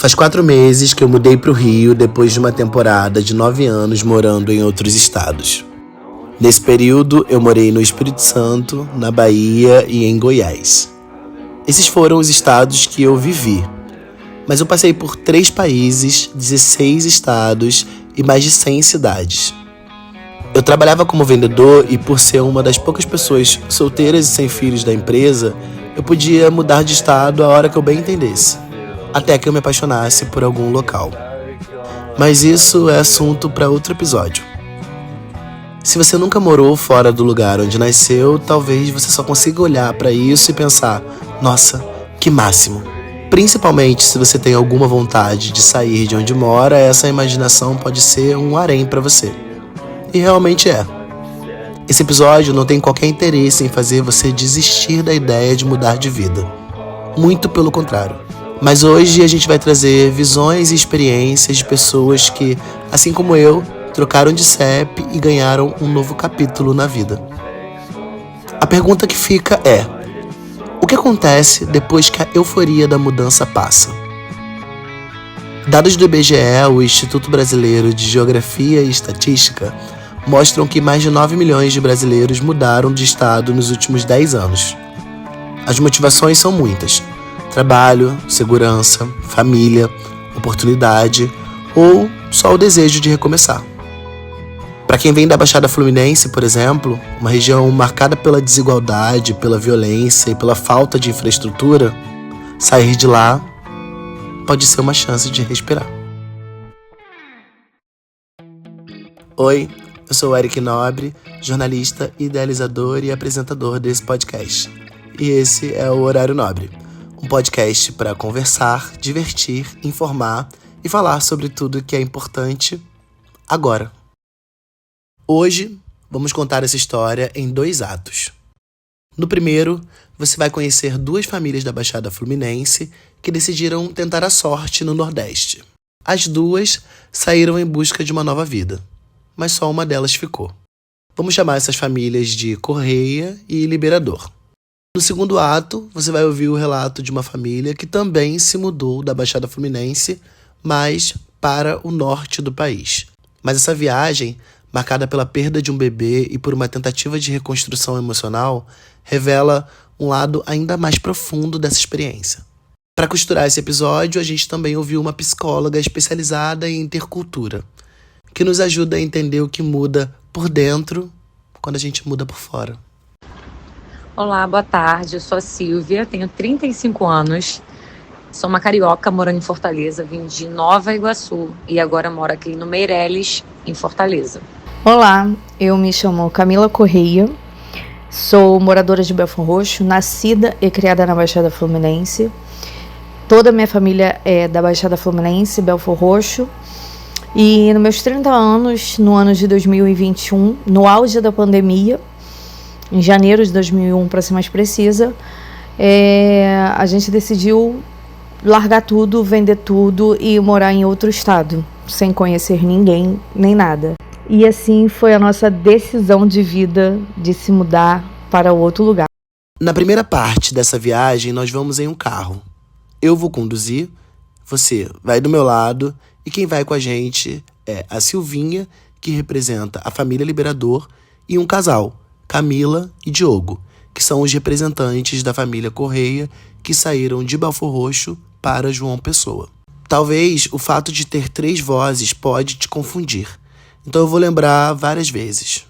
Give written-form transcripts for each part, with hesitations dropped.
Faz 4 meses que eu mudei para o Rio depois de uma temporada de 9 anos morando em outros estados. Nesse período, eu morei no Espírito Santo, na Bahia e em Goiás. Esses foram os estados que eu vivi. Mas eu passei por 3 países, 16 estados e mais de 100 cidades. Eu trabalhava como vendedor e, por ser uma das poucas pessoas solteiras e sem filhos da empresa, eu podia mudar de estado a hora que eu bem entendesse, até que eu me apaixonasse por algum local. Mas isso é assunto para outro episódio. Se você nunca morou fora do lugar onde nasceu, talvez você só consiga olhar para isso e pensar: nossa, que máximo! Principalmente se você tem alguma vontade de sair de onde mora, essa imaginação pode ser um harém para você. E realmente é. Esse episódio não tem qualquer interesse em fazer você desistir da ideia de mudar de vida. Muito pelo contrário. Mas hoje a gente vai trazer visões e experiências de pessoas que, assim como eu, trocaram de CEP e ganharam um novo capítulo na vida. A pergunta que fica é: o que acontece depois que a euforia da mudança passa? Dados do IBGE, o Instituto Brasileiro de Geografia e Estatística, mostram que mais de 9 milhões de brasileiros mudaram de estado nos últimos 10 anos. As motivações são muitas: trabalho, segurança, família, oportunidade ou só o desejo de recomeçar. Para quem vem da Baixada Fluminense, por exemplo, uma região marcada pela desigualdade, pela violência e pela falta de infraestrutura, sair de lá pode ser uma chance de respirar. Oi, eu sou o Eric Nobre, jornalista, idealizador e apresentador desse podcast. E esse é o Horário Nobre, um podcast para conversar, divertir, informar e falar sobre tudo que é importante agora. Hoje, vamos contar essa história em 2 atos. No primeiro, você vai conhecer 2 famílias da Baixada Fluminense que decidiram tentar a sorte no Nordeste. As 2 saíram em busca de uma nova vida, mas só uma delas ficou. Vamos chamar essas famílias de Correia e Liberador. No segundo ato, você vai ouvir o relato de uma família que também se mudou da Baixada Fluminense, mas para o norte do país. Mas essa viagem, marcada pela perda de um bebê e por uma tentativa de reconstrução emocional, revela um lado ainda mais profundo dessa experiência. Para costurar esse episódio, a gente também ouviu uma psicóloga especializada em intercultura, que nos ajuda a entender o que muda por dentro quando a gente muda por fora. Olá, boa tarde. Eu sou a Silvia, tenho 35 anos, sou uma carioca morando em Fortaleza, vim de Nova Iguaçu e agora moro aqui no Meireles, em Fortaleza. Olá, eu me chamo Camila Correia, sou moradora de Belford Roxo, nascida e criada na Baixada Fluminense. Toda a minha família é da Baixada Fluminense, Belford Roxo. E nos meus 30 anos, no ano de 2021, no auge da pandemia, em janeiro de 2001, para ser mais precisa, a gente decidiu largar tudo, vender tudo e morar em outro estado, sem conhecer ninguém, nem nada. E assim foi a nossa decisão de vida de se mudar para outro lugar. Na primeira parte dessa viagem, nós vamos em um carro. Eu vou conduzir, você vai do meu lado e quem vai com a gente é a Silvinha, que representa a família Liberador, e um casal, Camila e Diogo, que são os representantes da família Correia que saíram de Belford Roxo para João Pessoa. Talvez o fato de ter 3 vozes pode te confundir. Então eu vou lembrar várias vezes.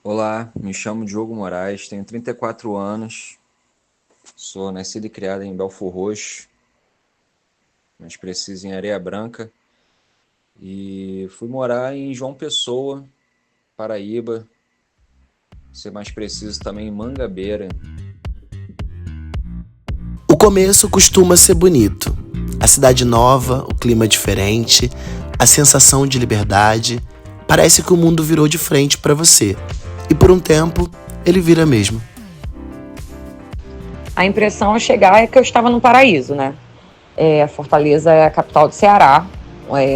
Olá, me chamo Diogo Moraes, tenho 34 anos, sou nascido e criado em Belford Roxo, mais preciso em Areia Branca, e fui morar em João Pessoa, Paraíba, ser mais preciso também em Mangabeira. O começo costuma ser bonito. A cidade nova, o clima diferente, a sensação de liberdade. Parece que o mundo virou de frente para você. E por um tempo, ele vira mesmo. A impressão ao chegar é que eu estava no paraíso, né? Fortaleza é a capital do Ceará,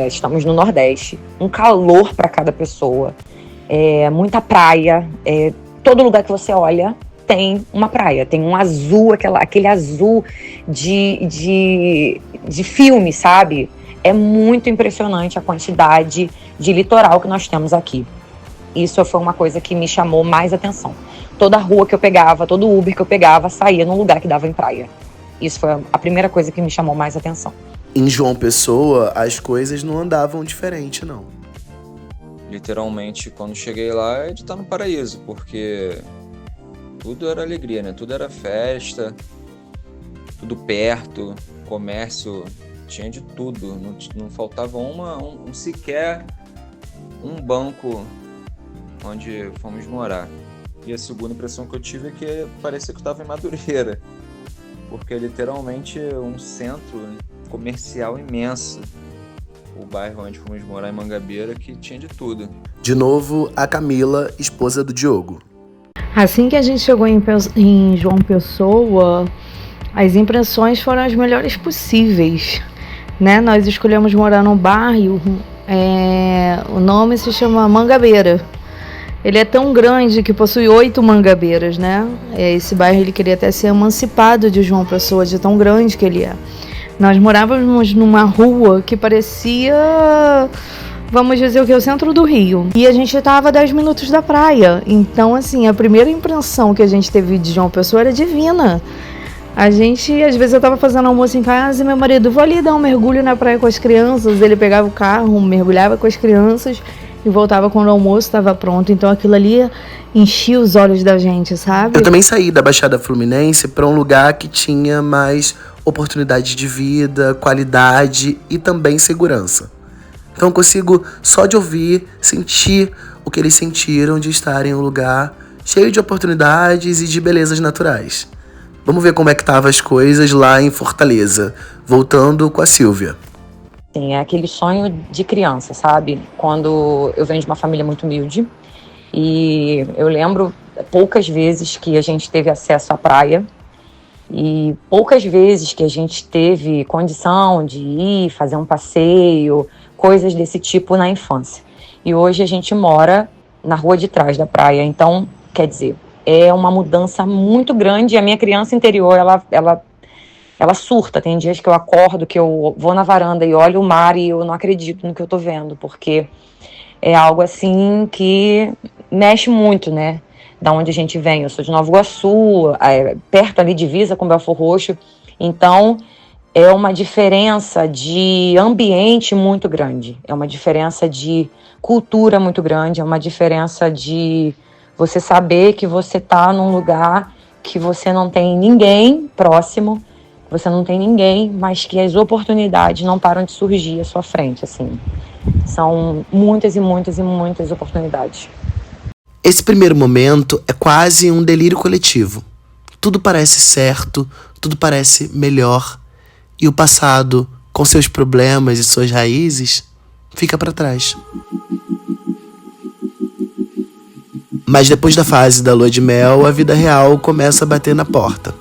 estamos no Nordeste. Um calor para cada pessoa, muita praia, todo lugar que você olha tem uma praia, tem um azul, aquele azul de filme, sabe? É muito impressionante a quantidade de litoral que nós temos aqui. Isso foi uma coisa que me chamou mais atenção. Toda rua que eu pegava, todo Uber que eu pegava, saía num lugar que dava em praia. Isso foi a primeira coisa que me chamou mais atenção. Em João Pessoa, as coisas não andavam diferente, não. Literalmente, quando cheguei lá, é de estar no paraíso, porque tudo era alegria, né? Tudo era festa, tudo perto, comércio, tinha de tudo. Não faltava sequer um banco onde fomos morar. E a segunda impressão que eu tive é que parecia que eu estava em Madureira, porque é literalmente um centro comercial imenso. O bairro onde fomos morar, em Mangabeira, que tinha de tudo. De novo, a Camila, esposa do Diogo. Assim que a gente chegou em João Pessoa, as impressões foram as melhores possíveis, né? Nós escolhemos morar num bairro, o nome se chama Mangabeira. Ele é tão grande que possui 8 mangabeiras, né? Esse bairro ele queria até ser emancipado de João Pessoa, de tão grande que ele é. Nós morávamos numa rua que parecia, vamos dizer o centro do Rio. E a gente estava a 10 minutos da praia. Então, assim, a primeira impressão que a gente teve de João Pessoa era divina. Às vezes eu estava fazendo almoço em casa e meu marido, vou ali dar um mergulho na praia com as crianças. Ele pegava o carro, mergulhava com as crianças e voltava quando o almoço estava pronto. Então aquilo ali enchia os olhos da gente, sabe? Eu também saí da Baixada Fluminense para um lugar que tinha mais oportunidade de vida, qualidade e também segurança. Então eu consigo, só de ouvir, sentir o que eles sentiram de estar em um lugar cheio de oportunidades e de belezas naturais. Vamos ver como é que estavam as coisas lá em Fortaleza, voltando com a Silvia. Sim, é aquele sonho de criança, sabe? Quando eu venho de uma família muito humilde e eu lembro poucas vezes que a gente teve acesso à praia e poucas vezes que a gente teve condição de ir fazer um passeio, coisas desse tipo na infância. E hoje a gente mora na rua de trás da praia, então, quer dizer, é uma mudança muito grande e a minha criança interior, ela surta. Tem dias que eu acordo, que eu vou na varanda e olho o mar e eu não acredito no que eu tô vendo, porque é algo assim que mexe muito, né? Da onde a gente vem. Eu sou de Nova Iguaçu, perto ali, divisa com Belfor Roxo. Então, é uma diferença de ambiente muito grande. É uma diferença de cultura muito grande. É uma diferença de você saber que você tá num lugar que você não tem ninguém próximo, você não tem ninguém, mas que as oportunidades não param de surgir à sua frente, assim. São muitas e muitas e muitas oportunidades. Esse primeiro momento é quase um delírio coletivo. Tudo parece certo, tudo parece melhor, e o passado, com seus problemas e suas raízes, fica para trás. Mas depois da fase da lua de mel, a vida real começa a bater na porta.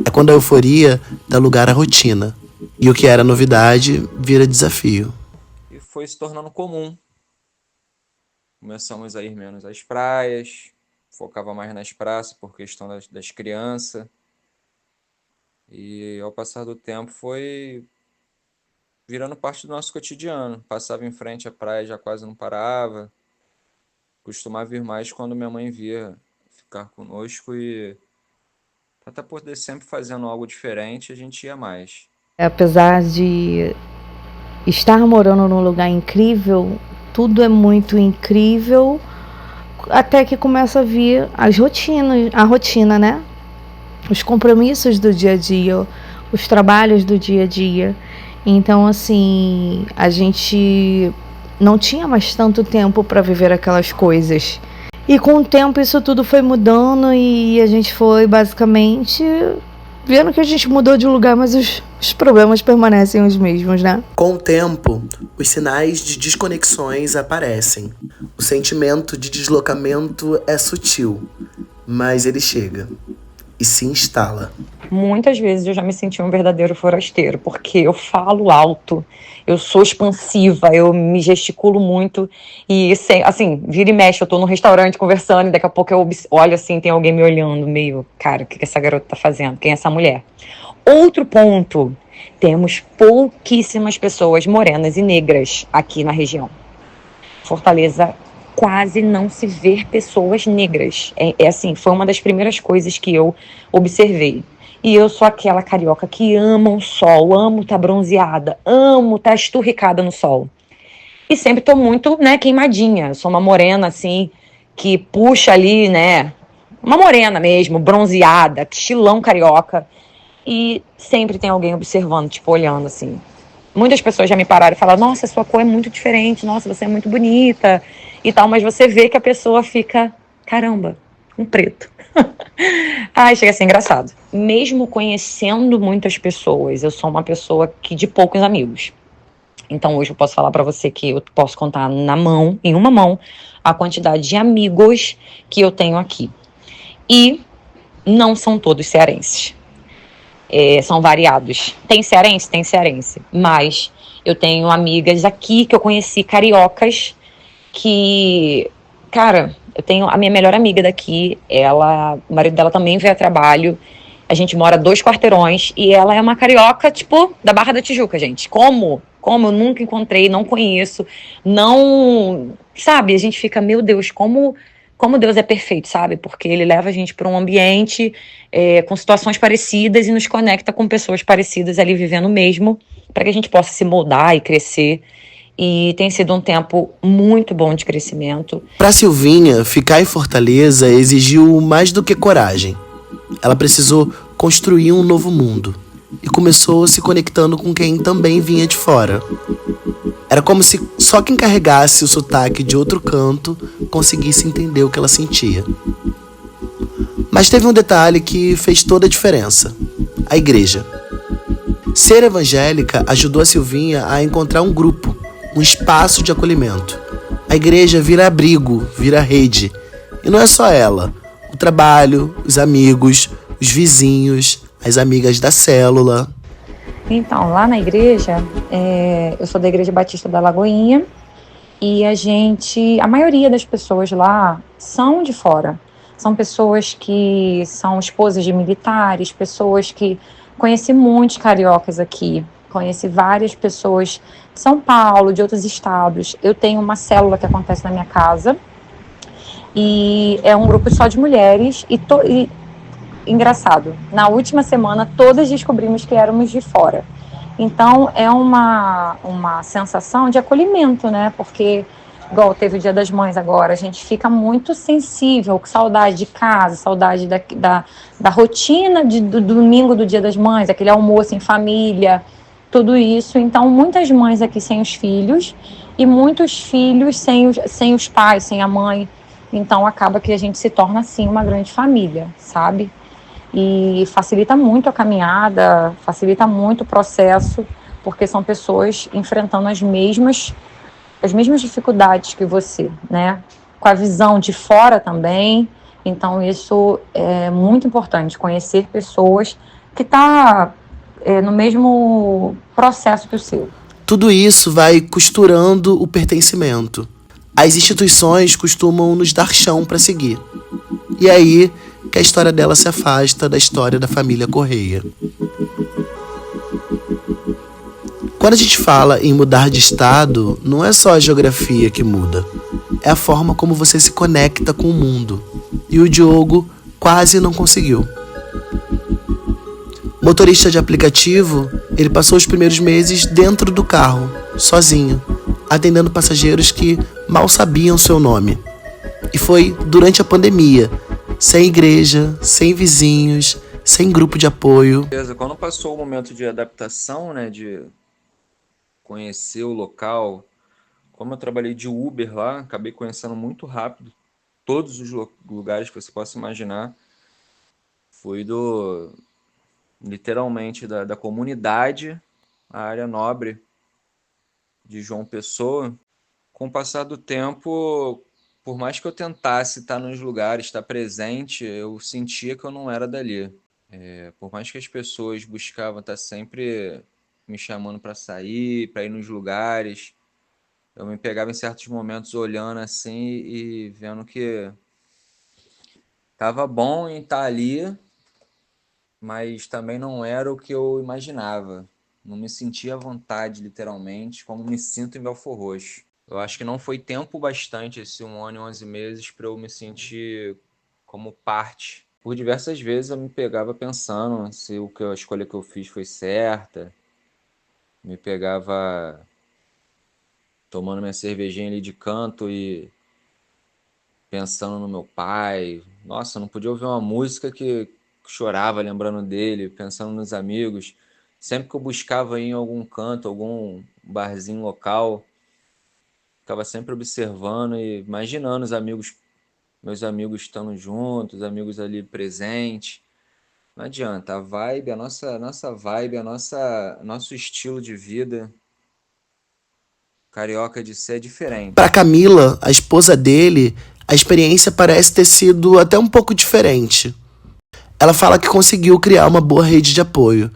É quando a euforia dá lugar à rotina, e o que era novidade vira desafio. E foi se tornando comum. Começamos a ir menos às praias, focava mais nas praças por questão das crianças. E ao passar do tempo foi virando parte do nosso cotidiano. Passava em frente à praia, já quase não parava. Costumava ir mais quando minha mãe via ficar conosco e até poder sempre fazendo algo diferente, a gente ia mais. Apesar de estar morando num lugar incrível, tudo é muito incrível, até que começa a vir a rotina, né? Os compromissos do dia a dia, os trabalhos do dia a dia. Então, assim, a gente não tinha mais tanto tempo para viver aquelas coisas. E com o tempo isso tudo foi mudando e a gente foi basicamente vendo que a gente mudou de lugar, mas os problemas permanecem os mesmos, né? Com o tempo, os sinais de desconexões aparecem. O sentimento de deslocamento é sutil, mas ele chega. E e se instala. Muitas vezes eu já me senti um verdadeiro forasteiro, porque eu falo alto, eu sou expansiva, eu me gesticulo muito e, assim, vira e mexe, eu tô num restaurante conversando e daqui a pouco eu olho assim, tem alguém me olhando meio, cara, o que essa garota tá fazendo? Quem é essa mulher? Outro ponto, temos pouquíssimas pessoas morenas e negras aqui na região. Fortaleza quase não se vê pessoas negras. Assim, foi uma das primeiras coisas que eu observei. E eu sou aquela carioca que ama o sol, amo estar bronzeada, amo estar esturricada no sol. E sempre tô muito, né, queimadinha. Eu sou uma morena, assim, que puxa ali, né, uma morena mesmo, bronzeada, estilão carioca. E sempre tem alguém observando, tipo, olhando, assim. Muitas pessoas já me pararam e falaram, nossa, sua cor é muito diferente, nossa, você é muito bonita e tal, mas você vê que a pessoa fica, caramba, um preto. Ai, chega a ser engraçado. Mesmo conhecendo muitas pessoas, eu sou uma pessoa que de poucos amigos. Então hoje eu posso falar pra você que eu posso contar na mão, em uma mão, a quantidade de amigos que eu tenho aqui. E não são todos cearenses. São variados. Tem cearense? Tem cearense. Mas eu tenho amigas aqui que eu conheci, cariocas, que, cara, eu tenho a minha melhor amiga daqui, o marido dela também veio a trabalho, a gente mora 2 quarteirões e ela é uma carioca, tipo, da Barra da Tijuca, gente. Como? Como eu nunca encontrei, não conheço, não, sabe? A gente fica, meu Deus, como Deus é perfeito, sabe? Porque ele leva a gente para um ambiente com situações parecidas e nos conecta com pessoas parecidas ali vivendo o mesmo, para que a gente possa se moldar e crescer. E tem sido um tempo muito bom de crescimento. Para Silvinha, ficar em Fortaleza exigiu mais do que coragem. Ela precisou construir um novo mundo e começou se conectando com quem também vinha de fora. Era como se só quem carregasse o sotaque de outro canto conseguisse entender o que ela sentia. Mas teve um detalhe que fez toda a diferença: a igreja. Ser evangélica ajudou a Silvinha a encontrar um grupo, um espaço de acolhimento. A igreja vira abrigo, vira rede. E não é só ela. O trabalho, os amigos, os vizinhos, as amigas da célula. Então, lá na igreja, eu sou da Igreja Batista da Lagoinha e a maioria das pessoas lá são de fora. São pessoas que são esposas de militares, pessoas que... Conheci muitos cariocas aqui, conheci várias pessoas de São Paulo, de outros estados. Eu tenho uma célula que acontece na minha casa e é um grupo só de mulheres e engraçado, na última semana todas descobrimos que éramos de fora. Então é uma sensação de acolhimento, né? Porque, igual teve o Dia das Mães agora, a gente fica muito sensível, com saudade de casa, saudade da rotina do domingo do Dia das Mães, aquele almoço em família, tudo isso. Então muitas mães aqui sem os filhos e muitos filhos sem os pais, sem a mãe. Então acaba que a gente se torna assim uma grande família, sabe? E facilita muito a caminhada, facilita muito o processo, porque são pessoas enfrentando as mesmas dificuldades que você, né? Com a visão de fora também. Então isso é muito importante, conhecer pessoas que estão no mesmo processo que o seu. Tudo isso vai costurando o pertencimento. As instituições costumam nos dar chão para seguir. E aí que a história dela se afasta da história da família Correia. Quando a gente fala em mudar de estado, não é só a geografia que muda. É a forma como você se conecta com o mundo. E o Diogo quase não conseguiu. Motorista de aplicativo, ele passou os primeiros meses dentro do carro, sozinho, atendendo passageiros que mal sabiam seu nome. E foi durante a pandemia, sem igreja, sem vizinhos, sem grupo de apoio. Quando passou o momento de adaptação, né, de conhecer o local, como eu trabalhei de Uber lá, acabei conhecendo muito rápido todos os lugares que você possa imaginar. Fui literalmente da comunidade à área nobre de João Pessoa. Com o passar do tempo, por mais que eu tentasse estar nos lugares, estar presente, eu sentia que eu não era dali. Por mais que as pessoas buscavam estar sempre me chamando para sair, para ir nos lugares, eu me pegava em certos momentos olhando assim e vendo que tava bom em estar ali, mas também não era o que eu imaginava. Não me sentia à vontade, literalmente, como me sinto em Belford Roxo. Eu acho que não foi tempo bastante, esse 1 ano e 11 meses, para eu me sentir como parte. Por diversas vezes eu me pegava pensando se a escolha que eu fiz foi certa. Me pegava tomando minha cervejinha ali de canto e pensando no meu pai. Nossa, eu não podia ouvir uma música que chorava lembrando dele, pensando nos amigos. Sempre que eu buscava ir em algum canto, algum barzinho local, ficava sempre observando e imaginando os amigos, meus amigos estando juntos, amigos ali presentes. Não adianta, a vibe, a nossa vibe, nosso estilo de vida carioca de ser é diferente. Para Camila, a esposa dele, a experiência parece ter sido até um pouco diferente. Ela fala que conseguiu criar uma boa rede de apoio,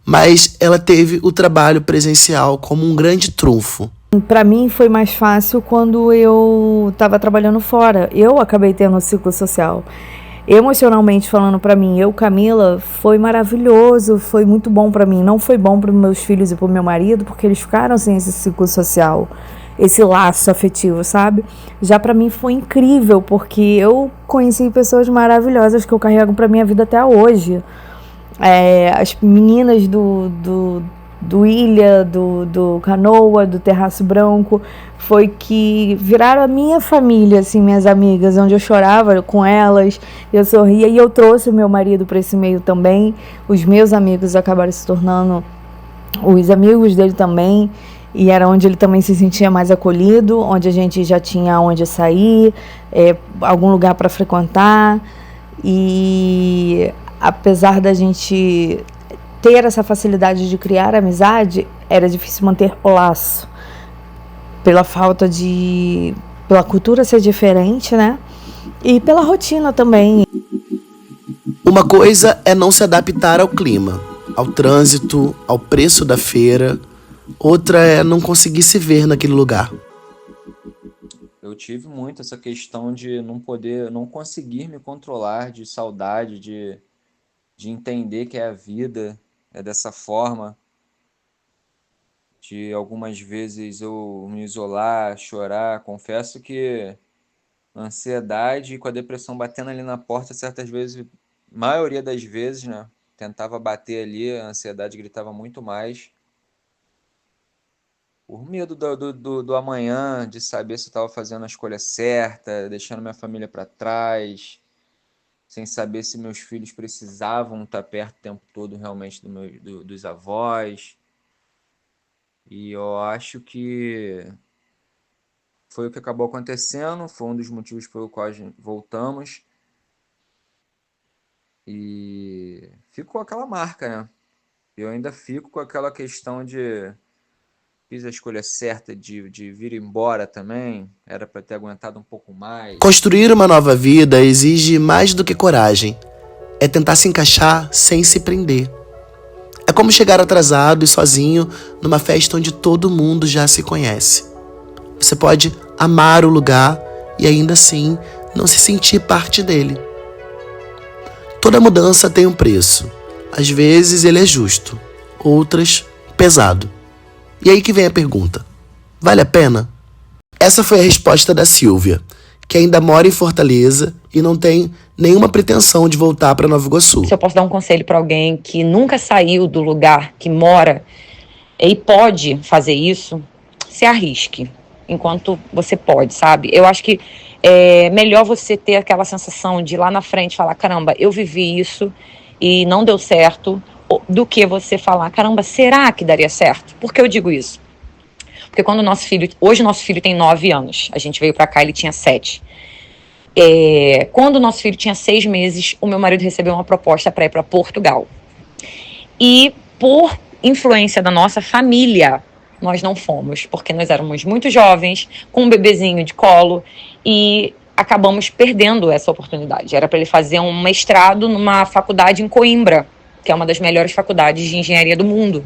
mas ela teve o trabalho presencial como um grande trunfo. Para mim foi mais fácil quando eu estava trabalhando fora. Eu acabei tendo um ciclo social. Emocionalmente falando, para mim, Camila, foi maravilhoso, foi muito bom para mim. Não foi bom para meus filhos e para o meu marido, porque eles ficaram sem esse ciclo social, esse laço afetivo, sabe? Já para mim foi incrível, porque eu conheci pessoas maravilhosas que eu carrego para minha vida até hoje. As meninas do Ilha, do Canoa, do Terraço Branco, foi que viraram a minha família, assim, minhas amigas, onde eu chorava com elas, eu sorria, e eu trouxe o meu marido para esse meio também. Os meus amigos acabaram se tornando os amigos dele também, e era onde ele também se sentia mais acolhido, onde a gente já tinha onde sair, algum lugar para frequentar. E apesar da gente ter essa facilidade de criar amizade, era difícil manter o laço, pela cultura ser diferente, né? E pela rotina também. Uma coisa é não se adaptar ao clima, ao trânsito, ao preço da feira. Outra é não conseguir se ver naquele lugar. Eu tive muito essa questão de não conseguir me controlar, de saudade, de entender que a vida é dessa forma, de algumas vezes eu me isolar, chorar. Confesso que a ansiedade com a depressão batendo ali na porta, certas vezes, maioria das vezes, né, tentava bater ali, a ansiedade gritava muito mais, por medo do amanhã, de saber se eu estava fazendo a escolha certa, deixando minha família para trás, sem saber se meus filhos precisavam estar perto o tempo todo realmente dos avós. E eu acho que foi o que acabou acontecendo, foi um dos motivos pelo qual voltamos. E ficou aquela marca, né? Eu ainda fico com aquela questão de fiz a escolha certa de vir embora também, era para ter aguentado um pouco mais. Construir uma nova vida exige mais do que coragem. É tentar se encaixar sem se prender. É como chegar atrasado e sozinho numa festa onde todo mundo já se conhece. Você pode amar o lugar e ainda assim não se sentir parte dele. Toda mudança tem um preço. Às vezes ele é justo, outras pesado. E aí que vem a pergunta: vale a pena? Essa foi a resposta da Silvia, que ainda mora em Fortaleza e não tem nenhuma pretensão de voltar para Nova Iguaçu. Se eu posso dar um conselho para alguém que nunca saiu do lugar que mora e pode fazer isso, se arrisque enquanto você pode, sabe? Eu acho que é melhor você ter aquela sensação de lá na frente falar, caramba, eu vivi isso e não deu certo, do que você falar, caramba, será que daria certo? Por que eu digo isso? Porque quando hoje nosso filho tem 9 anos, a gente veio pra cá, ele tinha 7. Quando o nosso filho tinha 6 meses, o meu marido recebeu uma proposta para ir para Portugal. E por influência da nossa família, nós não fomos, porque nós éramos muito jovens, com um bebezinho de colo, e acabamos perdendo essa oportunidade. Era para ele fazer um mestrado numa faculdade em Coimbra, que é uma das melhores faculdades de engenharia do mundo.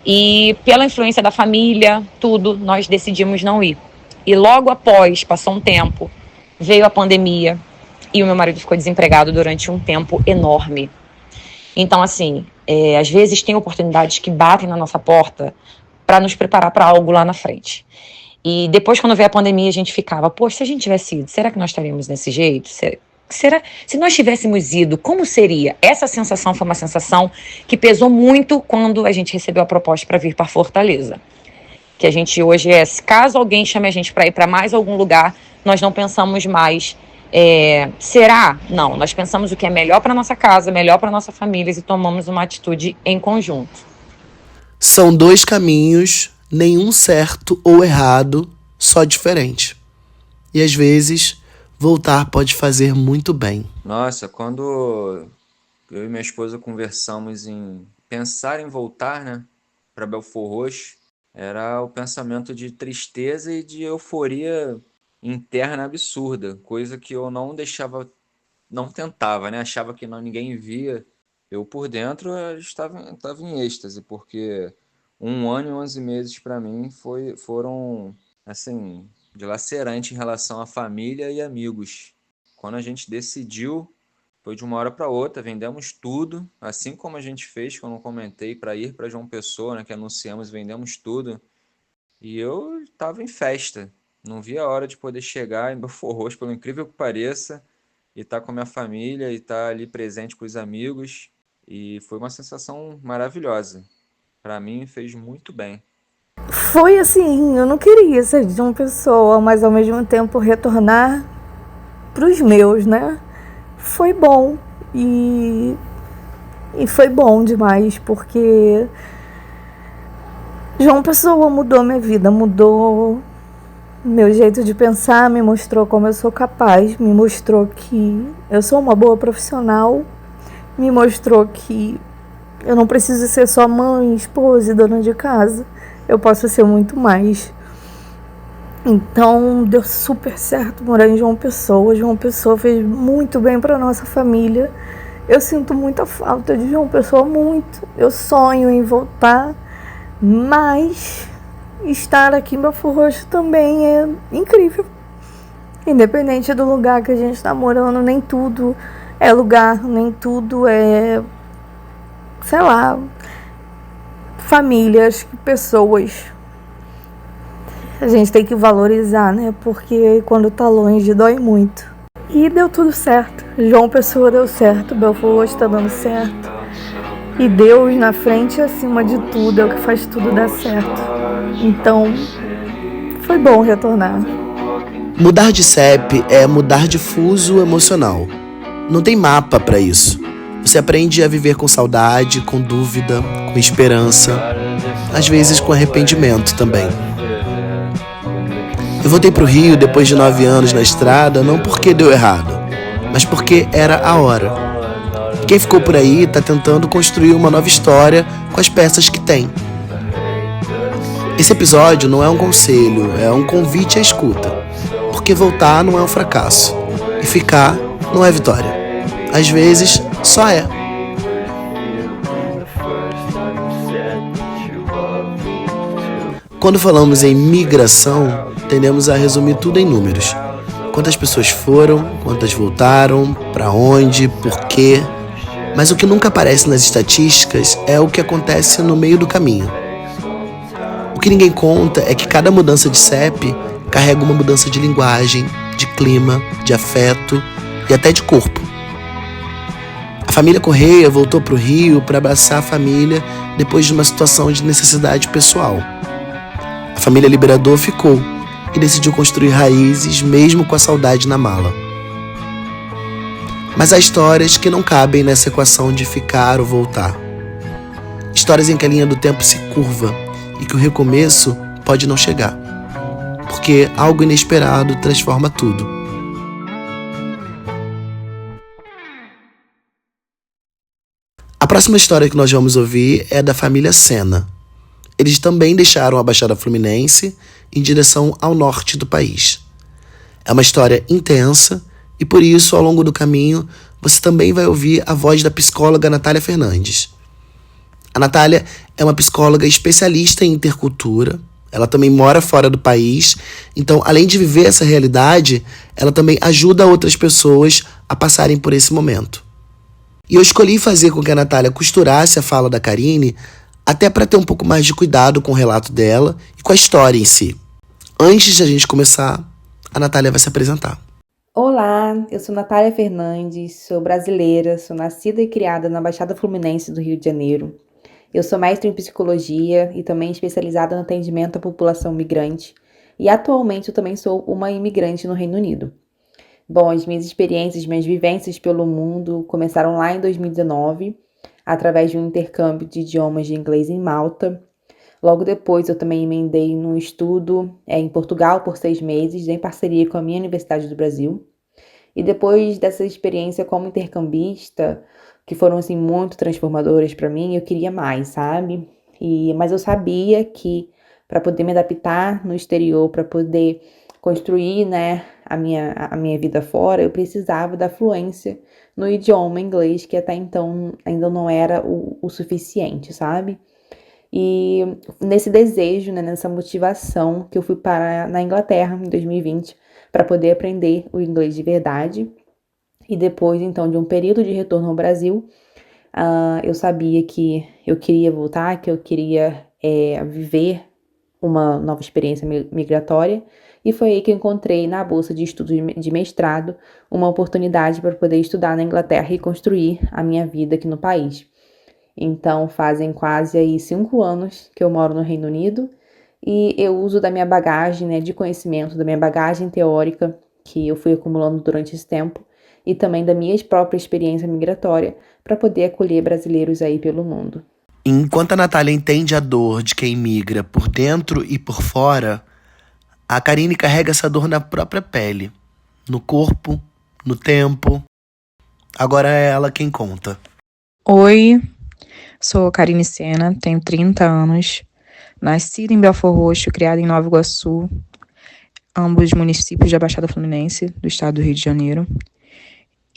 E pela influência da família, tudo, nós decidimos não ir. E logo após, passou um tempo, veio a pandemia e o meu marido ficou desempregado durante um tempo enorme. Então, assim, às vezes tem oportunidades que batem na nossa porta para nos preparar para algo lá na frente. E depois, quando veio a pandemia, a gente ficava, poxa, se a gente tivesse ido, será que nós estaríamos desse jeito? Será? Se nós tivéssemos ido, como seria? Essa sensação foi uma sensação que pesou muito quando a gente recebeu a proposta para vir para Fortaleza. Que a gente hoje caso alguém chame a gente para ir para mais algum lugar, nós não pensamos mais, será? Não, nós pensamos o que é melhor para nossa casa, melhor para nossa família e tomamos uma atitude em conjunto. São dois caminhos, nenhum certo ou errado, só diferente. E às vezes, voltar pode fazer muito bem. Nossa, quando eu e minha esposa conversamos em pensar em voltar, né, para Belford Roxo, era o pensamento de tristeza e de euforia interna absurda, coisa que eu não tentava, né? Achava que ninguém via. Eu por dentro eu estava em êxtase, porque 1 ano e 11 meses para mim foram assim, dilacerantes em relação à família e amigos. Quando a gente decidiu, foi de uma hora para outra, vendemos tudo, assim como a gente fez, que eu não comentei, para ir para João Pessoa, né, que anunciamos, vendemos tudo. E eu estava em festa, não via a hora de poder chegar em Belford Roxo, pelo incrível que pareça, e estar com a minha família, e estar ali presente com os amigos. E foi uma sensação maravilhosa. Para mim, fez muito bem. Foi assim, eu não queria ser de uma pessoa, mas ao mesmo tempo retornar pros meus, né? Foi bom e foi bom demais, porque João Pessoa mudou minha vida, mudou meu jeito de pensar, me mostrou como eu sou capaz, me mostrou que eu sou uma boa profissional, me mostrou que eu não preciso ser só mãe, esposa e dona de casa, eu posso ser muito mais. Então deu super certo morar em João Pessoa. João Pessoa fez muito bem para nossa família. Eu sinto muita falta de João Pessoa, muito. Eu sonho em voltar, mas estar aqui em Belford Roxo também é incrível. Independente do lugar que a gente está morando, nem tudo é lugar, nem tudo é, sei lá, famílias, pessoas. A gente tem que valorizar, né? Porque quando tá longe dói muito. E deu tudo certo. João Pessoa deu certo, Belford Roxo tá dando certo. E Deus na frente, acima de tudo, é o que faz tudo dar certo. Então, foi bom retornar. Mudar de CEP é mudar de fuso emocional. Não tem mapa para isso. Você aprende a viver com saudade, com dúvida, com esperança, às vezes com arrependimento também. Eu voltei pro Rio depois de 9 anos na estrada, não porque deu errado, mas porque era a hora. Quem ficou por aí tá tentando construir uma nova história com as peças que tem. Esse episódio não é um conselho, é um convite à escuta. Porque voltar não é um fracasso. E ficar não é vitória. Às vezes, só é. Quando falamos em migração, tendemos a resumir tudo em números. Quantas pessoas foram, quantas voltaram, para onde, por quê. Mas o que nunca aparece nas estatísticas é o que acontece no meio do caminho. O que ninguém conta é que cada mudança de CEP carrega uma mudança de linguagem, de clima, de afeto e até de corpo. A família Correia voltou para o Rio para abraçar a família depois de uma situação de necessidade pessoal. A família Liberador ficou e decidiu construir raízes mesmo com a saudade na mala. Mas há histórias que não cabem nessa equação de ficar ou voltar. Histórias em que a linha do tempo se curva e que o recomeço pode não chegar. Porque algo inesperado transforma tudo. A próxima história que nós vamos ouvir é da família Sena. eles também deixaram a Baixada Fluminense em direção ao norte do país. É uma história intensa e por isso, ao longo do caminho, você também vai ouvir a voz da psicóloga Natália Fernandes. A Natália é uma psicóloga especialista em intercultura. Ela também mora fora do país, então, além de viver essa realidade, ela também ajuda outras pessoas a passarem por esse momento. E eu escolhi fazer com que a Natália costurasse a fala da Karine, até para ter um pouco mais de cuidado com o relato dela e com a história em si. Antes de a gente começar, a Natália vai se apresentar. Olá, eu sou Natália Fernandes, sou brasileira, sou nascida e criada na Baixada Fluminense do Rio de Janeiro. Eu sou mestre em psicologia e também especializada no atendimento à população migrante. E atualmente eu também sou uma imigrante no Reino Unido. Bom, as minhas experiências, minhas vivências pelo mundo começaram lá em 2019, através de um intercâmbio de idiomas de inglês em Malta. Logo depois eu também emendei num estudo em Portugal por 6 meses, em parceria com a minha Universidade do Brasil. E depois dessa experiência como intercambista, que foram assim muito transformadoras para mim, eu queria mais, sabe? Mas eu sabia que para poder me adaptar no exterior, para poder construir, né, a minha vida fora, eu precisava da fluência no idioma inglês, que até então ainda não era o suficiente, sabe? E nesse desejo, né, nessa motivação que eu fui para na Inglaterra em 2020 para poder aprender o inglês de verdade. E depois, então, de um período de retorno ao Brasil, eu sabia que eu queria voltar, que eu queria viver uma nova experiência migratória. E foi aí que eu encontrei na bolsa de estudos de mestrado uma oportunidade para poder estudar na Inglaterra e construir a minha vida aqui no país. Então, fazem quase aí 5 anos que eu moro no Reino Unido e eu uso da minha bagagem, né, de conhecimento, da minha bagagem teórica que eu fui acumulando durante esse tempo e também da minha própria experiência migratória para poder acolher brasileiros aí pelo mundo. Enquanto a Natália entende a dor de quem migra por dentro e por fora, a Karine carrega essa dor na própria pele, no corpo, no tempo. Agora é ela quem conta. Oi, sou Karine Sena, tenho 30 anos, nascida em Belford Roxo, criada em Nova Iguaçu, ambos municípios da Baixada Fluminense, do estado do Rio de Janeiro.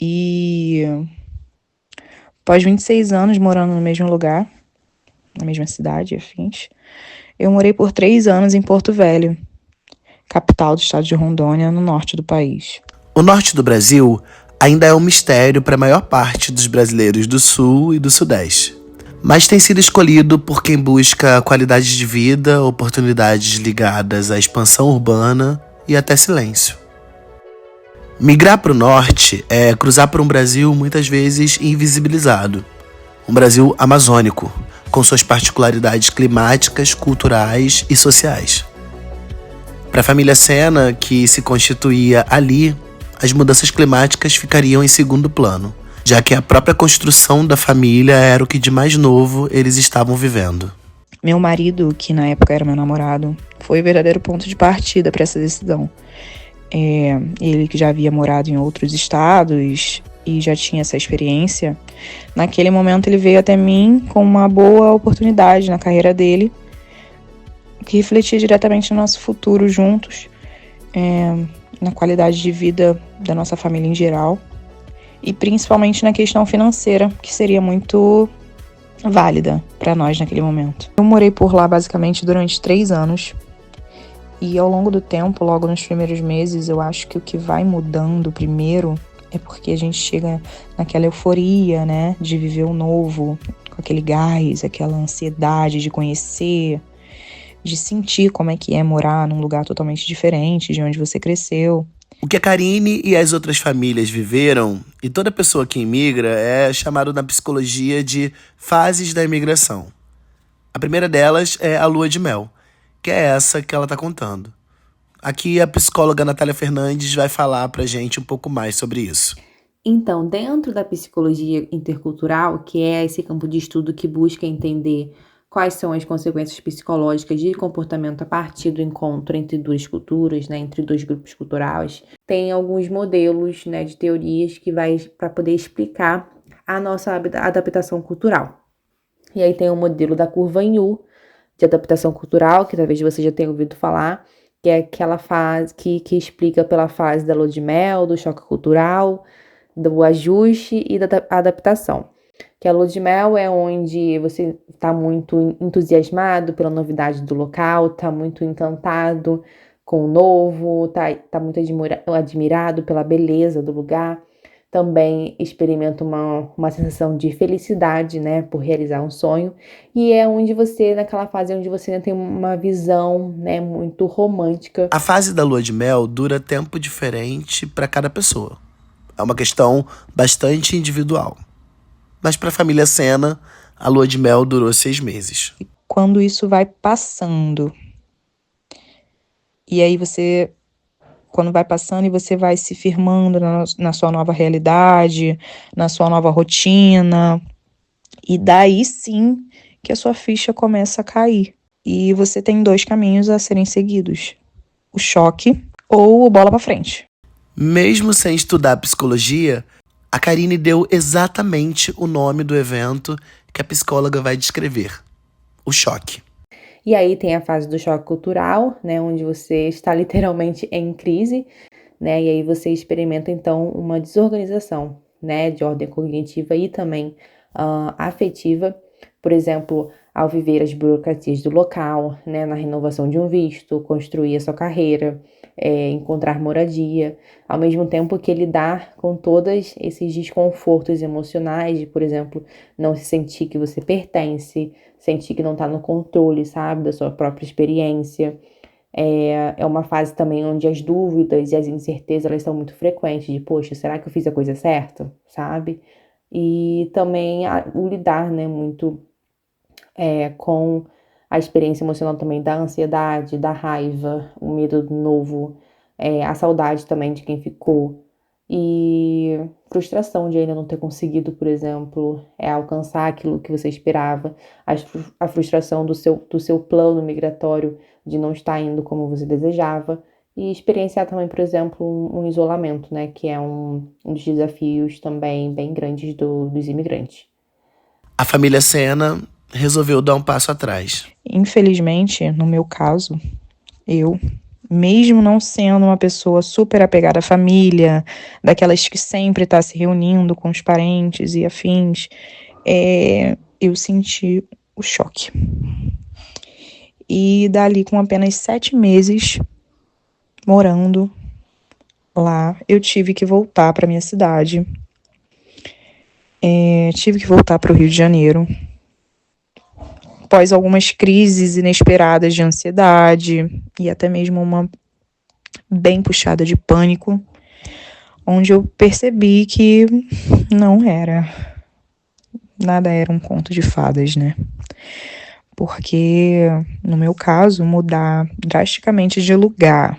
E após 26 anos morando no mesmo lugar, na mesma cidade, afins, eu morei por 3 anos em Porto Velho, capital do estado de Rondônia, no norte do país. O norte do Brasil ainda é um mistério para a maior parte dos brasileiros do sul e do sudeste, mas tem sido escolhido por quem busca qualidade de vida, oportunidades ligadas à expansão urbana e até silêncio. Migrar para o norte é cruzar por um Brasil muitas vezes invisibilizado. Um Brasil amazônico, com suas particularidades climáticas, culturais e sociais. Para a família Sena, que se constituía ali, as mudanças climáticas ficariam em segundo plano, já que a própria construção da família era o que de mais novo eles estavam vivendo. Meu marido, que na época era meu namorado, foi o verdadeiro ponto de partida para essa decisão. Ele que já havia morado em outros estados e já tinha essa experiência, naquele momento ele veio até mim com uma boa oportunidade na carreira dele, que refletia diretamente no nosso futuro juntos, na qualidade de vida da nossa família em geral, e principalmente na questão financeira, que seria muito válida para nós naquele momento. Eu morei por lá basicamente durante 3 anos, e ao longo do tempo, logo nos primeiros meses, eu acho que o que vai mudando primeiro é porque a gente chega naquela euforia, né, de viver o novo, com aquele gás, aquela ansiedade de conhecer, de sentir como é que é morar num lugar totalmente diferente de onde você cresceu. O que a Karine e as outras famílias viveram, e toda pessoa que imigra, é chamado na psicologia de fases da imigração. A primeira delas é a lua de mel, que é essa que ela está contando. Aqui a psicóloga Natália Fernandes vai falar pra gente um pouco mais sobre isso. Então, dentro da psicologia intercultural, que é esse campo de estudo que busca entender quais são as consequências psicológicas de comportamento a partir do encontro entre 2 culturas, né, entre 2 grupos culturais, tem alguns modelos, né, de teorias que vai para poder explicar a nossa adaptação cultural. E aí tem o modelo da curva em U, de adaptação cultural, que talvez você já tenha ouvido falar, que é aquela fase que explica pela fase da lua de mel, do choque cultural, do ajuste e da adaptação. Que a lua de mel é onde você está muito entusiasmado pela novidade do local, está muito encantado com o novo, tá muito admirado pela beleza do lugar. Também experimenta uma sensação de felicidade, né, por realizar um sonho. E é onde você, naquela fase onde você ainda tem uma visão, né, muito romântica. A fase da lua de mel dura tempo diferente para cada pessoa. É uma questão bastante individual. Mas para a família Sena, a lua de mel durou 6 meses. Quando isso vai passando, e aí quando vai passando e você vai se firmando na sua nova realidade, na sua nova rotina, e daí sim que a sua ficha começa a cair. E você tem 2 caminhos a serem seguidos: o choque ou o bola pra frente. Mesmo sem estudar psicologia, a Karine deu exatamente o nome do evento que a psicóloga vai descrever: o choque. E aí tem a fase do choque cultural, né, onde você está literalmente em crise, né, e aí você experimenta então uma desorganização, né, de ordem cognitiva e também afetiva, por exemplo, ao viver as burocracias do local, né, na renovação de um visto, construir a sua carreira, encontrar moradia, ao mesmo tempo que lidar com todos esses desconfortos emocionais de, por exemplo, não se sentir que você pertence, sentir que não está no controle, sabe, da sua própria experiência. É uma fase também onde as dúvidas e as incertezas elas são muito frequentes, de, poxa, será que eu fiz a coisa certa, sabe? E também o lidar, né, muito com a experiência emocional também da ansiedade, da raiva, o medo do novo, a saudade também de quem ficou e frustração de ainda não ter conseguido, por exemplo, alcançar aquilo que você esperava, a frustração do seu plano migratório de não estar indo como você desejava e experienciar também, por exemplo, um isolamento, né, que é um dos desafios também bem grandes dos imigrantes. A família Sena resolveu dar um passo atrás. Infelizmente, no meu caso, eu, mesmo não sendo uma pessoa super apegada à família, daquelas que sempre está se reunindo com os parentes e afins, eu senti o choque. E dali, com apenas 7 meses morando lá, eu tive que voltar para minha cidade. Tive que voltar para o Rio de Janeiro. Após algumas crises inesperadas de ansiedade e até mesmo uma bem puxada de pânico, onde eu percebi que nada era um conto de fadas, né? Porque, no meu caso, mudar drasticamente de lugar,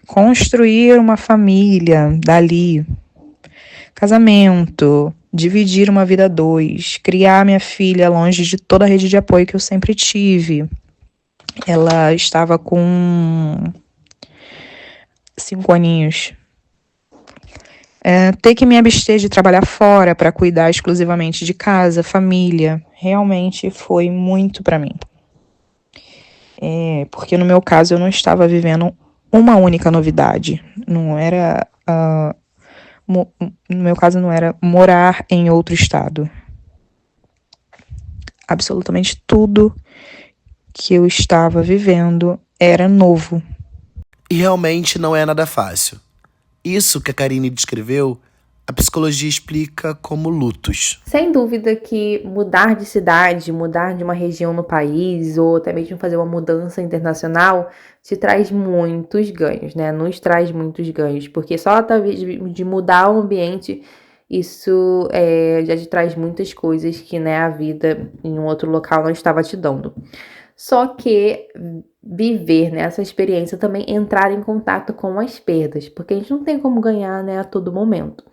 construir uma família dali, casamento, dividir uma vida a 2, criar minha filha longe de toda a rede de apoio que eu sempre tive. Ela estava com 5 aninhos. Ter que me abster de trabalhar fora para cuidar exclusivamente de casa, família, realmente foi muito para mim. Porque no meu caso eu não estava vivendo uma única novidade. Não era... no meu caso não era morar em outro estado. Absolutamente tudo que eu estava vivendo era novo. E realmente não é nada fácil. Isso que a Karine descreveu, a psicologia explica como lutos. Sem dúvida que mudar de cidade, mudar de uma região no país, ou até mesmo fazer uma mudança internacional, te traz muitos ganhos, né? Nos traz muitos ganhos, porque só talvez de mudar o ambiente, isso já te traz muitas coisas que, né, a vida em um outro local não estava te dando. Só que viver nessa experiência também entrar em contato com as perdas, porque a gente não tem como ganhar, né, a todo momento.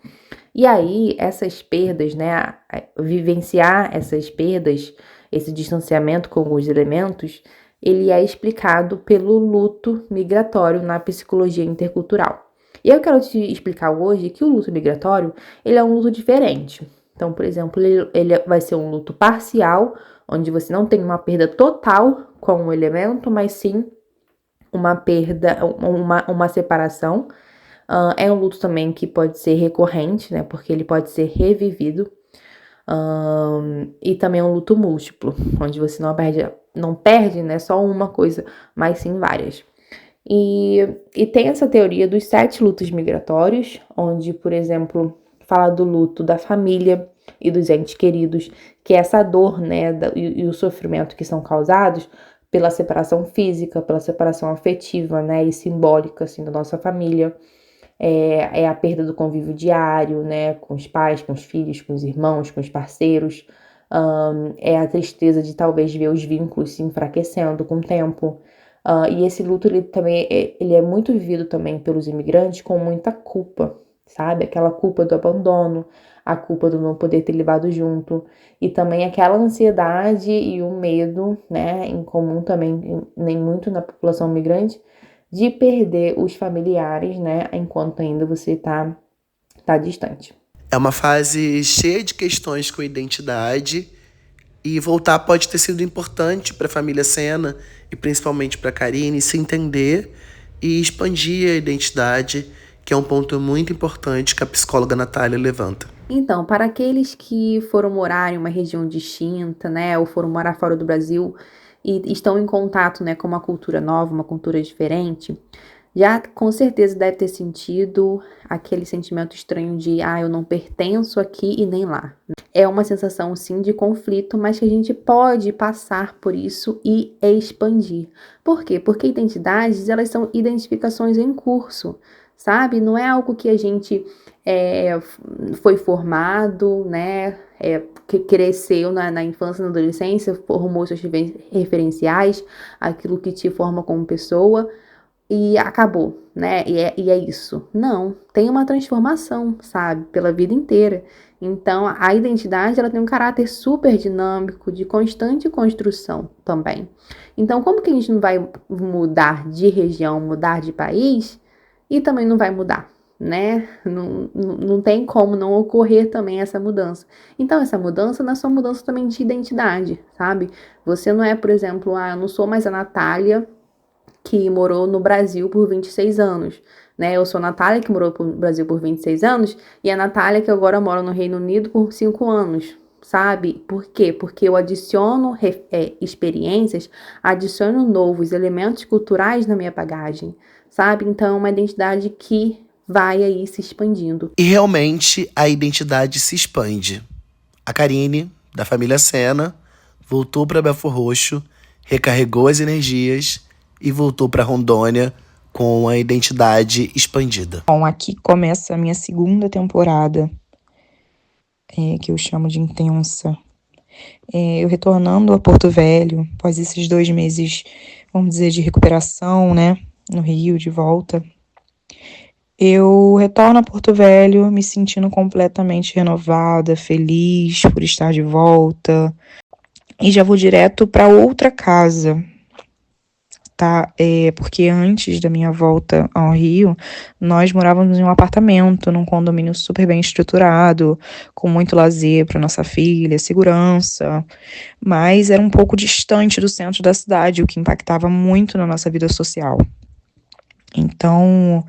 E aí, essas perdas, né, vivenciar essas perdas, esse distanciamento com os elementos, ele é explicado pelo luto migratório na psicologia intercultural. E eu quero te explicar hoje que o luto migratório, ele é um luto diferente. Então, por exemplo, ele vai ser um luto parcial onde você não tem uma perda total com o elemento, mas sim uma perda, uma separação. É um luto também que pode ser recorrente, né? Porque ele pode ser revivido. E também é um luto múltiplo, onde você não perde, né, só uma coisa, mas sim várias. E tem essa teoria dos 7 lutos migratórios, onde, por exemplo, fala do luto da família e dos entes queridos, que é essa dor, né, e o sofrimento que são causados pela separação física, pela separação afetiva, né, e simbólica, assim, da nossa família. É a perda do convívio diário, né, com os pais, com os filhos, com os irmãos, com os parceiros. É a tristeza de talvez ver os vínculos se enfraquecendo com o tempo. E esse luto, ele também ele é muito vivido também pelos imigrantes com muita culpa, sabe? Aquela culpa do abandono, a culpa do não poder ter levado junto. E também aquela ansiedade e o medo, né, em comum também, nem muito na população migrante, de perder os familiares, né, enquanto ainda você tá distante. É uma fase cheia de questões com identidade e voltar pode ter sido importante para a família Sena e principalmente para a Karine se entender e expandir a identidade, que é um ponto muito importante que a psicóloga Natália levanta. Então, para aqueles que foram morar em uma região distinta, né, ou foram morar fora do Brasil e estão em contato, né, com uma cultura nova, uma cultura diferente, já com certeza deve ter sentido aquele sentimento estranho de eu não pertenço aqui e nem lá. É uma sensação, sim, de conflito, mas que a gente pode passar por isso e expandir. Por quê? Porque identidades, elas são identificações em curso, sabe? Não é algo que a gente foi formado, né? Que cresceu na infância, na adolescência, formou seus referenciais, aquilo que te forma como pessoa, e acabou, né? E é isso. Não, tem uma transformação, sabe? Pela vida inteira. Então, a identidade, ela tem um caráter super dinâmico, de constante construção também. Então, como que a gente não vai mudar de região, mudar de país, e também não vai mudar, né? Não tem como não ocorrer também essa mudança. Então, essa mudança não é só mudança também de identidade, sabe? Você não é, por exemplo, eu não sou mais a Natália que morou no Brasil por 26 anos, né? Eu sou a Natália que morou no Brasil por 26 anos e a Natália que agora mora no Reino Unido por 5 anos, sabe? Por quê? Porque eu adiciono experiências, adiciono novos elementos culturais na minha bagagem, sabe? Então, é uma identidade que vai aí se expandindo. E realmente a identidade se expande. A Karine, da família Sena, voltou para Belford Roxo, recarregou as energias e voltou para Rondônia com a identidade expandida. Bom, aqui começa a minha segunda temporada, que eu chamo de intensa. Eu retornando a Porto Velho, após esses 2 meses, vamos dizer, de recuperação, né, no Rio, de volta. Eu retorno a Porto Velho me sentindo completamente renovada, feliz por estar de volta. E já vou direto para outra casa, tá? Porque antes da minha volta ao Rio, nós morávamos em um apartamento, num condomínio super bem estruturado, com muito lazer para nossa filha, segurança, mas era um pouco distante do centro da cidade, o que impactava muito na nossa vida social. Então,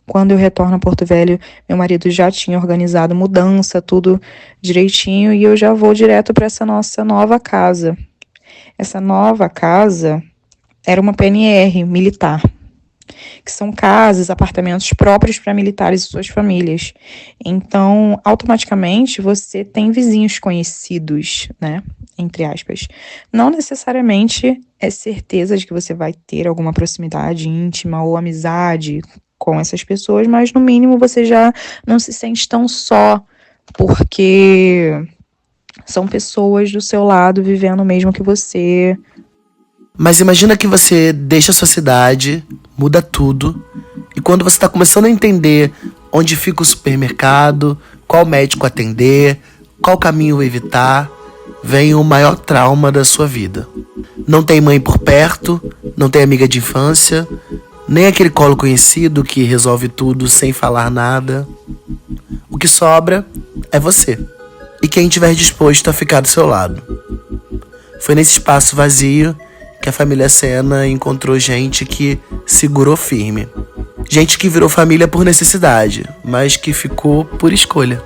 quando eu retorno a Porto Velho, meu marido já tinha organizado mudança, tudo direitinho, e eu já vou direto para essa nossa nova casa. Essa nova casa era uma PNR militar, que são casas, apartamentos próprios para militares e suas famílias. Então, automaticamente, você tem vizinhos conhecidos, né? Entre aspas. Não necessariamente é certeza de que você vai ter alguma proximidade íntima ou amizade com essas pessoas, mas no mínimo você já não se sente tão só, porque são pessoas do seu lado vivendo o mesmo que você. Mas imagina que você deixa a sua cidade, muda tudo, e quando você está começando a entender onde fica o supermercado, qual médico atender, qual caminho evitar, vem o maior trauma da sua vida. Não tem mãe por perto, não tem amiga de infância, nem aquele colo conhecido que resolve tudo sem falar nada. O que sobra é você, e quem estiver disposto a ficar do seu lado. Foi nesse espaço vazio que a família Sena encontrou gente que segurou firme. Gente que virou família por necessidade, mas que ficou por escolha.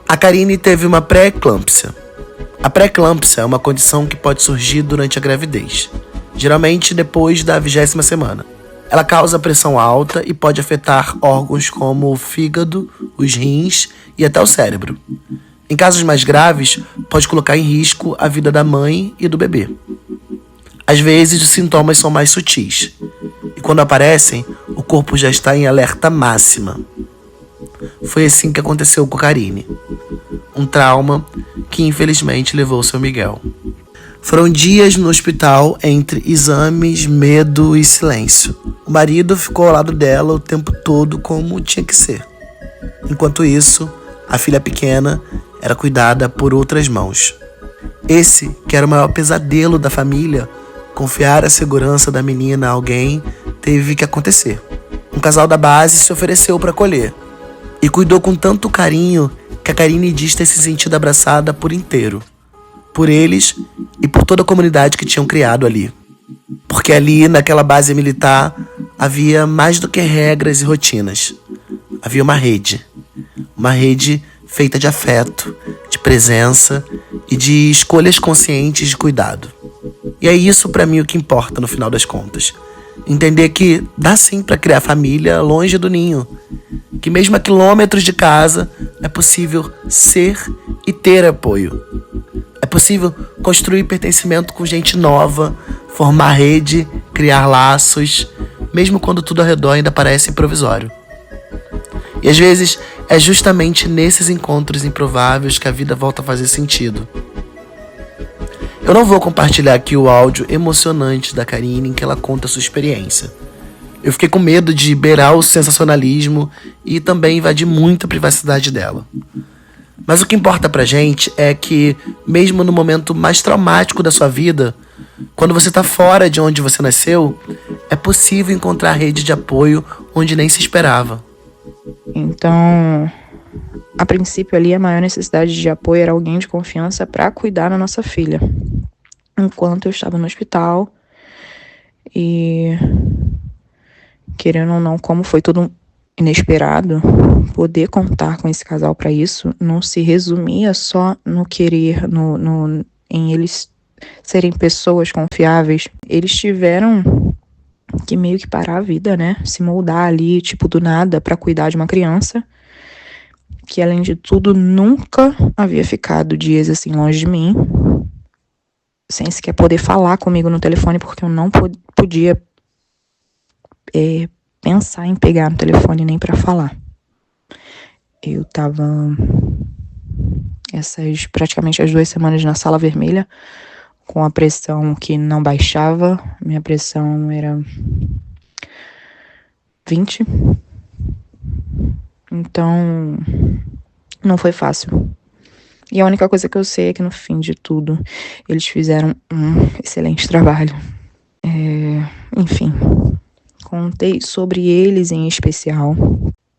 A Karine teve uma pré-eclâmpsia. A pré-eclâmpsia é uma condição que pode surgir durante a gravidez, geralmente depois da 20ª semana. Ela causa pressão alta e pode afetar órgãos como o fígado, os rins e até o cérebro. Em casos mais graves, pode colocar em risco a vida da mãe e do bebê. Às vezes, os sintomas são mais sutis, e quando aparecem, o corpo já está em alerta máxima. Foi assim que aconteceu com a Karine. Um trauma que infelizmente levou seu Miguel. Foram dias no hospital entre exames, medo e silêncio. O marido ficou ao lado dela o tempo todo como tinha que ser. Enquanto isso, a filha pequena era cuidada por outras mãos. Esse, que era o maior pesadelo da família, confiar a segurança da menina a alguém, teve que acontecer. Um casal da base se ofereceu para acolher e cuidou com tanto carinho que a Karine diz ter se sentido abraçada por inteiro. Por eles e por toda a comunidade que tinham criado ali. Porque ali, naquela base militar, havia mais do que regras e rotinas. Havia uma rede feita de afeto, de presença e de escolhas conscientes de cuidado. E é isso pra mim o que importa no final das contas. Entender que dá sim pra criar família longe do ninho. Que mesmo a quilômetros de casa é possível ser e ter apoio. É possível construir pertencimento com gente nova, formar rede, criar laços, mesmo quando tudo ao redor ainda parece improvisório. E às vezes é justamente nesses encontros improváveis que a vida volta a fazer sentido. Eu não vou compartilhar aqui o áudio emocionante da Karine em que ela conta a sua experiência. Eu fiquei com medo de beirar o sensacionalismo e também invadir muito a privacidade dela. Mas o que importa pra gente é que, mesmo no momento mais traumático da sua vida, quando você tá fora de onde você nasceu, é possível encontrar rede de apoio onde nem se esperava. Então, a princípio ali, a maior necessidade de apoio era alguém de confiança para cuidar da nossa filha. Enquanto eu estava no hospital e, querendo ou não, como foi tudo inesperado, poder contar com esse casal para isso não se resumia só no querer, em eles serem pessoas confiáveis. Eles tiveram que meio que parar a vida, né? Se moldar ali, tipo, do nada, para cuidar de uma criança que, além de tudo, nunca havia ficado dias assim longe de mim, sem sequer poder falar comigo no telefone, porque eu não podia pensar em pegar no telefone nem para falar. Eu tava praticamente as 2 semanas na sala vermelha, com a pressão que não baixava. Minha pressão era 20. Então, não foi fácil. E a única coisa que eu sei é que no fim de tudo, eles fizeram um excelente trabalho. Enfim, contei sobre eles em especial.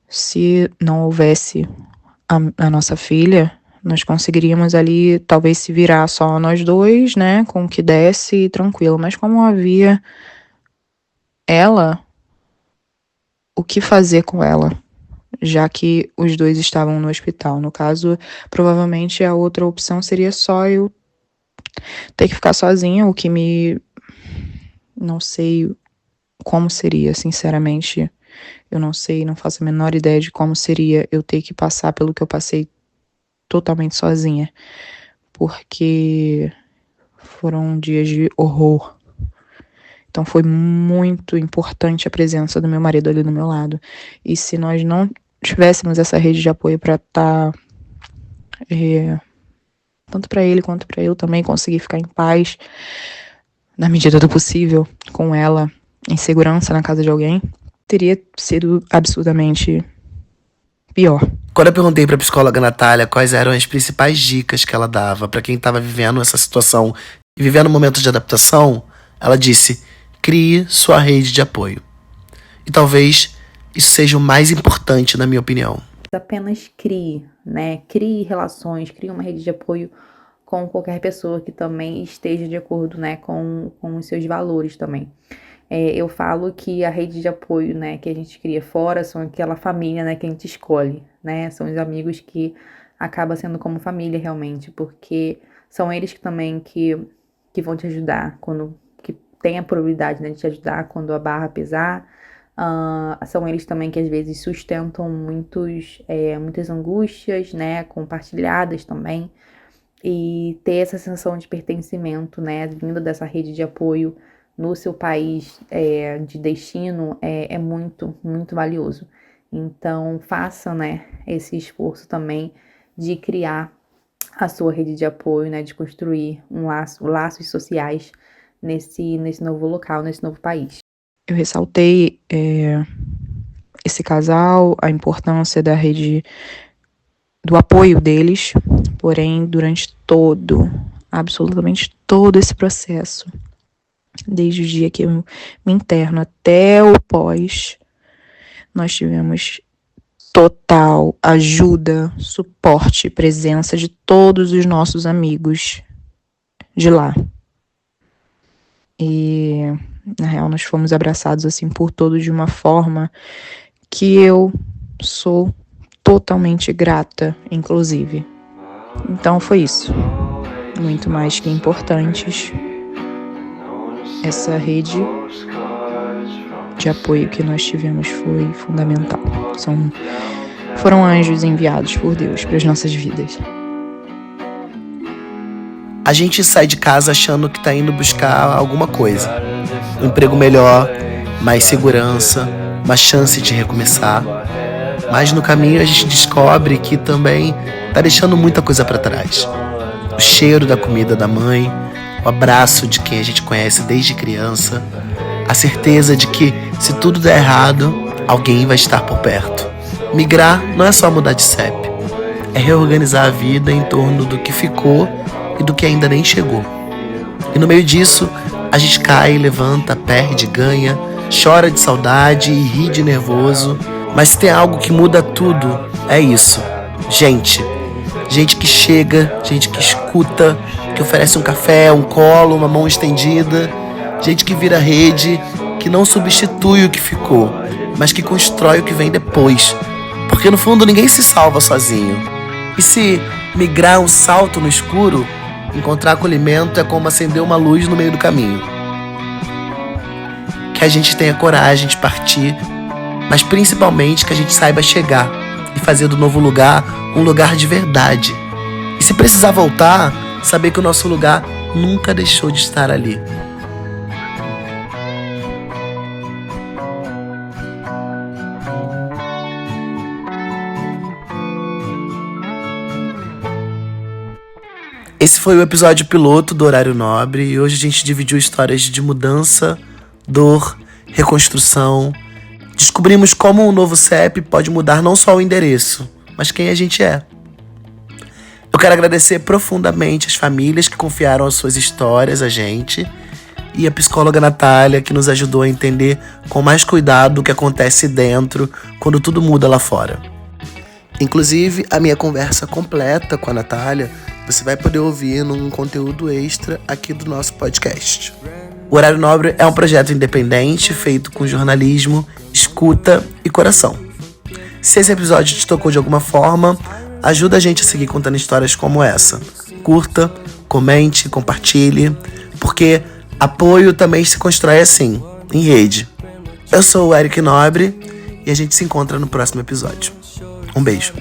Se não houvesse a nossa filha, nós conseguiríamos ali talvez se virar só nós dois, né, com o que desse, tranquilo. Mas como havia ela, o que fazer com ela? Já que os dois estavam no hospital. No caso, provavelmente a outra opção seria só eu ter que ficar sozinha, o que não sei como seria, sinceramente. Eu não sei, não faço a menor ideia de como seria eu ter que passar pelo que eu passei totalmente sozinha. Porque foram dias de horror. Então foi muito importante a presença do meu marido ali do meu lado. E se nós não tivéssemos essa rede de apoio para estar, tanto para ele quanto para eu também conseguir ficar em paz, na medida do possível, com ela, em segurança na casa de alguém, teria sido absurdamente pior. Quando eu perguntei pra psicóloga Natália quais eram as principais dicas que ela dava pra quem tava vivendo essa situação e vivendo um momento de adaptação, ela disse: crie sua rede de apoio. E talvez isso seja o mais importante, na minha opinião. Apenas crie, né? Crie relações, crie uma rede de apoio com qualquer pessoa que também esteja de acordo, né, com os seus valores também. Eu falo que a rede de apoio, né, que a gente cria fora são aquela família, né, que a gente escolhe, né, são os amigos que acaba sendo como família realmente, porque são eles que também que vão te ajudar, que tem a probabilidade, né, de te ajudar quando a barra pesar. São eles também que às vezes sustentam muitas angústias, né, compartilhadas também, e ter essa sensação de pertencimento, né, vindo dessa rede de apoio no seu país de destino é muito, muito valioso. Então, faça, né, esse esforço também de criar a sua rede de apoio, né, de construir laços sociais nesse novo local, nesse novo país. Eu ressaltei esse casal, a importância da rede, do apoio deles, porém, durante absolutamente todo esse processo, desde o dia que eu me interno até o pós, nós tivemos total ajuda, suporte, presença de todos os nossos amigos de lá. E, na real, nós fomos abraçados assim por todos de uma forma que eu sou totalmente grata, inclusive. Então foi isso. Muito mais que importantes. Essa rede de apoio que nós tivemos foi fundamental. Foram anjos enviados por Deus para as nossas vidas. A gente sai de casa achando que tá indo buscar alguma coisa. Um emprego melhor, mais segurança, uma chance de recomeçar. Mas no caminho a gente descobre que também tá deixando muita coisa para trás. O cheiro da comida da mãe, o abraço de quem a gente conhece desde criança, a certeza de que se tudo der errado, alguém vai estar por perto. Migrar não é só mudar de CEP, é reorganizar a vida em torno do que ficou e do que ainda nem chegou. E no meio disso, a gente cai, levanta, perde, ganha, chora de saudade e ri de nervoso. Mas se tem algo que muda tudo, é isso. Gente que chega, gente que escuta, que oferece um café, um colo, uma mão estendida. Gente que vira rede, que não substitui o que ficou, mas que constrói o que vem depois. Porque no fundo ninguém se salva sozinho. E se migrar é um salto no escuro, encontrar acolhimento é como acender uma luz no meio do caminho. Que a gente tenha coragem de partir, mas principalmente que a gente saiba chegar e fazer do novo lugar um lugar de verdade. E se precisar voltar, saber que o nosso lugar nunca deixou de estar ali. Esse foi o episódio piloto do Horário Nobre e hoje a gente dividiu histórias de mudança, dor, reconstrução. Descobrimos como um novo CEP pode mudar não só o endereço, mas quem a gente é. Eu quero agradecer profundamente as famílias que confiaram as suas histórias a gente e a psicóloga Natália, que nos ajudou a entender com mais cuidado o que acontece dentro quando tudo muda lá fora. Inclusive, a minha conversa completa com a Natália você vai poder ouvir num conteúdo extra aqui do nosso podcast. O Horário Nobre é um projeto independente feito com jornalismo, escuta e coração. Se esse episódio te tocou de alguma forma, ajuda a gente a seguir contando histórias como essa. Curta, comente, compartilhe, porque apoio também se constrói assim, em rede. Eu sou o Eric Nobre e a gente se encontra no próximo episódio. Um beijo.